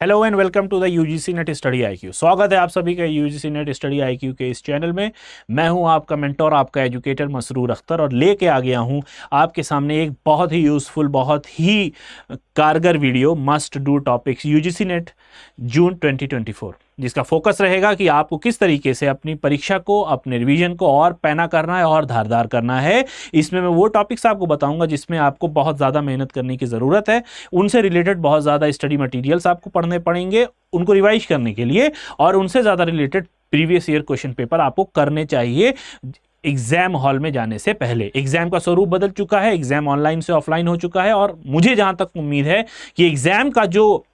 Hello and welcome to the UGC NET study IQ. स्वागत है आप सभी का यूजीसी नेट स्टडी आईक्यू के इस चैनल में। मैं हूं आपका मेंटोर, आपका एजुकेटर मसरूर अख्तर, और लेके आ गया हूं आपके सामने एक बहुत ही यूज़फुल, बहुत ही कारगर video, must do topics UGC NET June 2024, जिसका फोकस रहेगा कि आपको किस तरीके से अपनी परीक्षा को, अपने रिवीजन को और पैना करना है और धारदार करना है। इसमें मैं वो टॉपिक्स आपको बताऊंगा जिसमें आपको बहुत ज़्यादा मेहनत करने की ज़रूरत है, उनसे रिलेटेड बहुत ज़्यादा स्टडी मटेरियल्स आपको पढ़ने पड़ेंगे उनको रिवाइज करने के लिए, और उनसे ज़्यादा related previous year question paper आपको करने चाहिए एग्जाम हॉल में जाने से पहले। एग्जाम का स्वरूप बदल चुका है, एग्जाम ऑनलाइन से ऑफलाइन हो चुका है, और मुझे जहां तक उम्मीद है कि एग्जाम का जो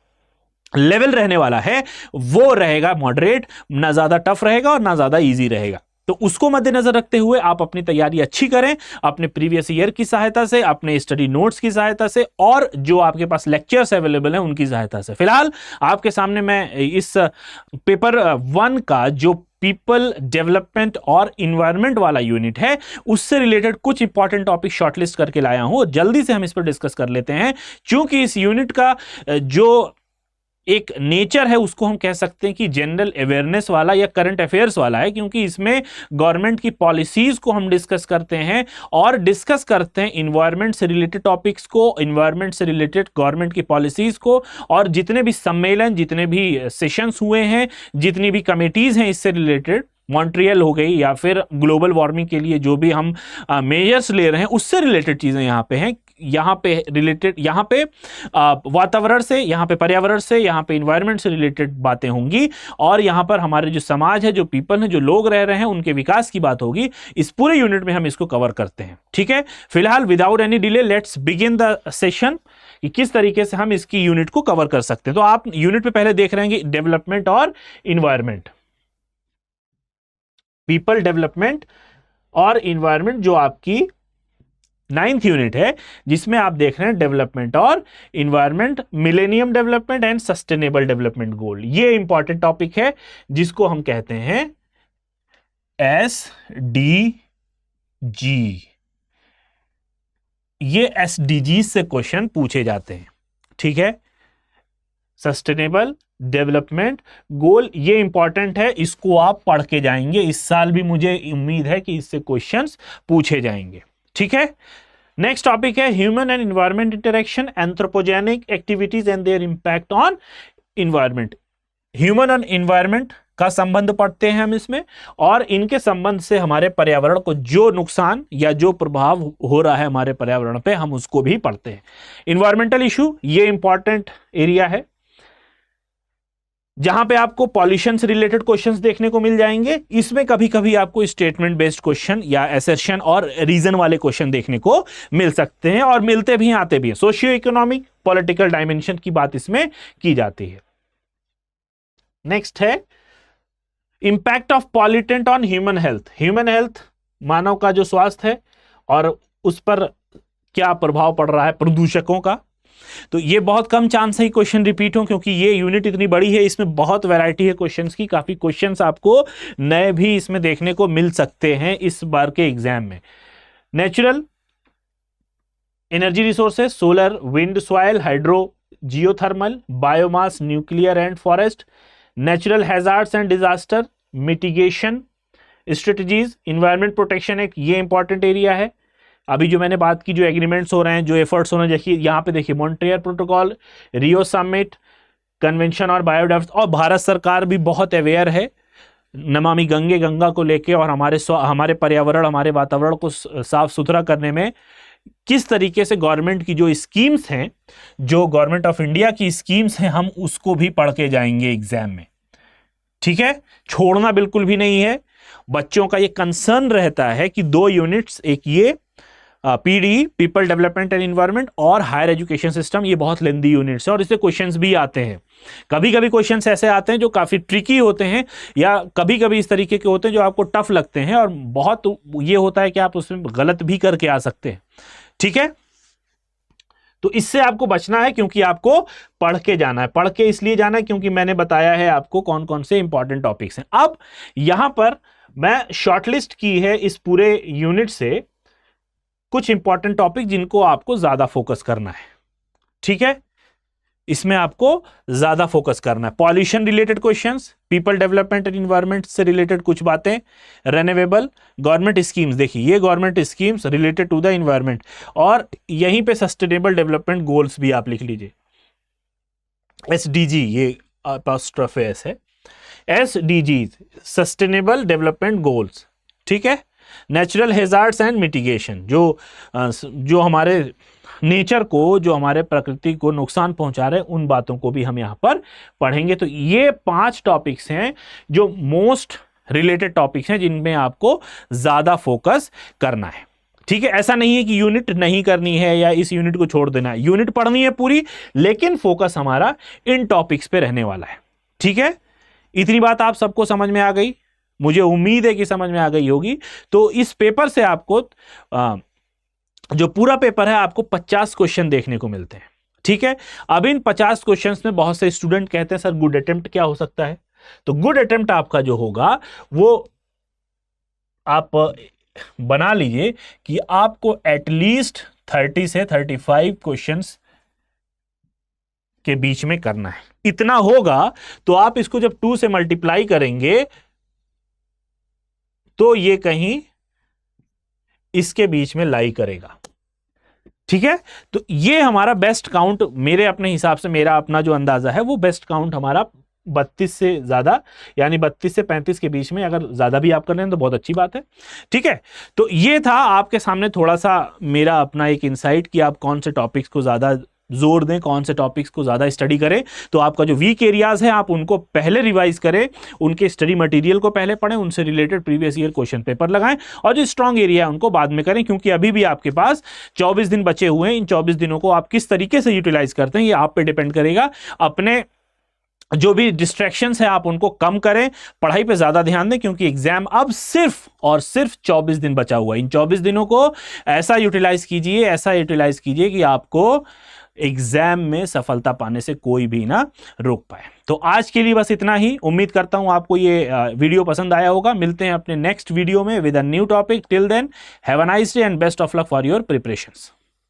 लेवल रहने वाला है वो रहेगा मॉडरेट, ना ज्यादा टफ रहेगा और ना ज्यादा इजी रहेगा। तो उसको मद्देनजर रखते हुए आप अपनी तैयारी अच्छी करें, अपने प्रीवियस ईयर की सहायता से, अपने स्टडी नोट्स की सहायता से, और जो आपके पास लेक्चर्स अवेलेबल हैं उनकी सहायता से। फिलहाल आपके सामने मैं इस पेपर 1 का जो पीपल डेवलपमेंट और इन्वायरमेंट वाला यूनिट है उससे रिलेटेड कुछ इंपॉर्टेंट टॉपिक शॉर्टलिस्ट करके लाया हूं। जल्दी से हम इस पर डिस्कस कर लेते हैं, क्योंकि इस यूनिट का जो एक नेचर है उसको हम कह सकते हैं कि जनरल अवेयरनेस वाला या करंट अफेयर्स वाला है, क्योंकि इसमें गवर्नमेंट की पॉलिसीज को हम डिस्कस करते हैं और डिस्कस करते हैं इन्वायरमेंट से रिलेटेड टॉपिक्स को, इन्वायरमेंट से रिलेटेड गवर्नमेंट की पॉलिसीज को, और जितने भी सम्मेलन, जितने भी सेशंस हुए हैं, जितनी भी कमेटीज हैं इससे रिलेटेड, मॉन्ट्रियल हो गई या फिर ग्लोबल वार्मिंग के लिए जो भी हम मेजर्स ले रहे हैं उससे रिलेटेड चीजें यहाँ पे हैं। यहाँ पे रिलेटेड, यहाँ पे वातावरण से, यहाँ पे पर्यावरण से, यहाँ पे इन्वायरमेंट से रिलेटेड बातें होंगी, और यहाँ पर हमारे जो समाज है, जो पीपल है, जो लोग रह रहे हैं, उनके विकास की बात होगी। इस पूरे यूनिट में हम इसको कवर करते हैं। ठीक है, फिलहाल without any delay let's begin the session कि किस तरीके से हम इसकी यूनिट को कवर कर सकते हैं। तो आप यूनिट पे पहले देख रहे हैं डेवलपमेंट और इन्वायरमेंट, पीपल डेवलपमेंट और इन्वायरमेंट, जो आपकी 9th यूनिट है, जिसमें आप देख रहे हैं डेवलपमेंट और environment, millennium development and sustainable development goal. ये इंपॉर्टेंट टॉपिक है जिसको हम कहते हैं SDG। ये SDG से क्वेश्चन पूछे जाते हैं। ठीक है, सस्टेनेबल डेवलपमेंट गोल, ये इंपॉर्टेंट है, इसको आप पढ़ के जाएंगे। इस साल भी मुझे उम्मीद है कि इससे क्वेश्चंस पूछे जाएंगे। ठीक है, नेक्स्ट टॉपिक है human and environment interaction, anthropogenic activities and their impact on environment. Human और इन्वायरमेंट का संबंध पढ़ते हैं हम इसमें, और इनके संबंध से हमारे पर्यावरण को जो नुकसान या जो प्रभाव हो रहा है हमारे पर्यावरण पे, हम उसको भी पढ़ते हैं। इन्वायरमेंटल इशू, ये इंपॉर्टेंट एरिया है जहां पे आपको पॉल्यूशन से रिलेटेड क्वेश्चंस देखने को मिल जाएंगे। इसमें कभी कभी आपको स्टेटमेंट बेस्ड क्वेश्चन या एसर्शन और रीजन वाले क्वेश्चन देखने को मिल सकते हैं, और मिलते भी हैं, आते भी हैं। सोशियो इकोनॉमिक, पॉलिटिकल डायमेंशन की बात इसमें की जाती है। नेक्स्ट है impact of pollutant on human health. Human health, मानव का जो स्वास्थ्य है और उस पर क्या प्रभाव पड़ रहा है प्रदूषकों का। तो ये बहुत कम चांस है क्वेश्चन रिपीट हो, क्योंकि ये यूनिट इतनी बड़ी है, इसमें बहुत वैरायटी है क्वेश्चंस की। काफी क्वेश्चंस आपको नए भी इसमें देखने को मिल सकते हैं इस बार के एग्जाम में। Natural energy resources, solar, wind, soil, hydro, geothermal, biomass, nuclear and forest, natural hazards and disaster, mitigation strategies, environment protection act, ये इंपॉर्टेंट एरिया है। अभी जो मैंने बात की, जो एग्रीमेंट्स हो रहे हैं, जो एफर्ट्स हो रहे हैं, देखिए यहाँ पे देखिए Montreal protocol, Rio summit, convention और बायोडाइवर्सिटी, और भारत सरकार भी बहुत अवेयर है नमामि गंगा को लेके, और हमारे पर्यावरण, हमारे वातावरण को साफ सुथरा करने में किस तरीके से गवर्नमेंट की जो स्कीम्स हैं, जो गवर्नमेंट ऑफ इंडिया की स्कीम्स हैं, हम उसको भी पढ़ के जाएंगे एग्जाम में। ठीक है, छोड़ना बिल्कुल भी नहीं है। बच्चों का ये कंसर्न रहता है कि 2 यूनिट्स, एक ये PD, people development and environment, और हायर एजुकेशन सिस्टम, ये बहुत लेंदी यूनिट्स है और इससे क्वेश्चंस भी आते हैं। कभी कभी क्वेश्चंस ऐसे आते हैं जो काफी ट्रिकी होते हैं, या कभी कभी इस तरीके के होते हैं जो आपको टफ लगते हैं, और बहुत ये होता है कि आप उसमें गलत भी करके आ सकते हैं। ठीक है, तो इससे आपको बचना है, क्योंकि आपको पढ़ के जाना है। पढ़ के इसलिए जाना है क्योंकि मैंने बताया है आपको कौन कौन से इंपॉर्टेंट टॉपिक्स हैं। अब यहां पर मैं शॉर्टलिस्ट की है इस पूरे यूनिट से कुछ इंपॉर्टेंट टॉपिक जिनको आपको ज्यादा फोकस करना है। ठीक है, इसमें आपको ज्यादा फोकस करना है। Pollution related questions, people development and environment से रिलेटेड कुछ बातें, रेन्यूएबल, गवर्नमेंट स्कीम्स, देखिए ये government schemes related to the environment, और यहीं पे सस्टेनेबल डेवलपमेंट गोल्स भी आप लिख लीजिए, SDG, ये अपॉस्ट्रोफे एस है, SDG सस्टेनेबल डेवलपमेंट गोल्स, ठीक है। नेचुरल हेजार्ड्स एंड मिटिगेशन, जो हमारे नेचर को, जो हमारे प्रकृति को नुकसान पहुंचा रहे हैं, उन बातों को भी हम यहां पर पढ़ेंगे। तो ये 5 टॉपिक्स हैं जो मोस्ट रिलेटेड टॉपिक्स हैं जिनमें आपको ज्यादा फोकस करना है, ठीक है। ऐसा नहीं है कि यूनिट नहीं करनी है या इस यूनिट को छोड़ देना है, यूनिट पढ़नी है पूरी, लेकिन फोकस हमारा इन टॉपिक्स पे रहने वाला है, ठीक है। इतनी बात आप सबको समझ में आ गई, मुझे उम्मीद है कि समझ में आ गई होगी। तो इस पेपर से आपको जो पूरा पेपर है आपको 50 क्वेश्चन देखने को मिलते हैं, ठीक है। अब इन 50 क्वेश्चंस में बहुत से स्टूडेंट कहते हैं सर गुड अटेम्प्ट क्या हो सकता है, तो गुड अटेम्प्ट आपका जो होगा वो आप बना लीजिए कि आपको एटलीस्ट 30 से 35 क्वेश्चंस के बीच में करना है। इतना होगा तो आप इसको जब 2 से मल्टीप्लाई करेंगे तो ये कहीं इसके बीच में लाई करेगा, ठीक है। तो ये हमारा बेस्ट काउंट, मेरे अपने हिसाब से, मेरा अपना जो अंदाजा है वो बेस्ट काउंट हमारा 32 से ज्यादा, यानी 32 से 35 के बीच में, अगर ज्यादा भी आप कर रहे हैं तो बहुत अच्छी बात है, ठीक है। तो ये था आपके सामने थोड़ा सा मेरा अपना एक इंसाइट कि आप कौन से टॉपिक्स को ज्यादा जोर दें, कौन से टॉपिक्स को ज्यादा स्टडी करें। तो आपका जो वीक एरियाज है आप उनको पहले रिवाइज करें, उनके स्टडी मटेरियल को पहले पढ़ें, उनसे related previous year question paper लगाएं, और जो स्ट्रांग एरिया है उनको बाद में करें, क्योंकि अभी भी आपके पास 24 दिन बचे हुए हैं। इन 24 दिनों को आप किस तरीके से यूटिलाइज करते हैं ये आप पे डिपेंड करेगा। अपने जो भी डिस्ट्रैक्शंस है आप उनको कम करें, पढ़ाई पे ज्यादा ध्यान दें, क्योंकि एग्जाम अब सिर्फ और सिर्फ 24 दिन बचा हुआ है। इन 24 दिनों को ऐसा यूटिलाइज कीजिए कि आपको एग्जाम में सफलता पाने से कोई भी ना रोक पाए। तो आज के लिए बस इतना ही। उम्मीद करता हूं आपको ये वीडियो पसंद आया होगा। मिलते हैं अपने नेक्स्ट वीडियो में with a new topic. Till then have a nice day and best of luck for your preparations.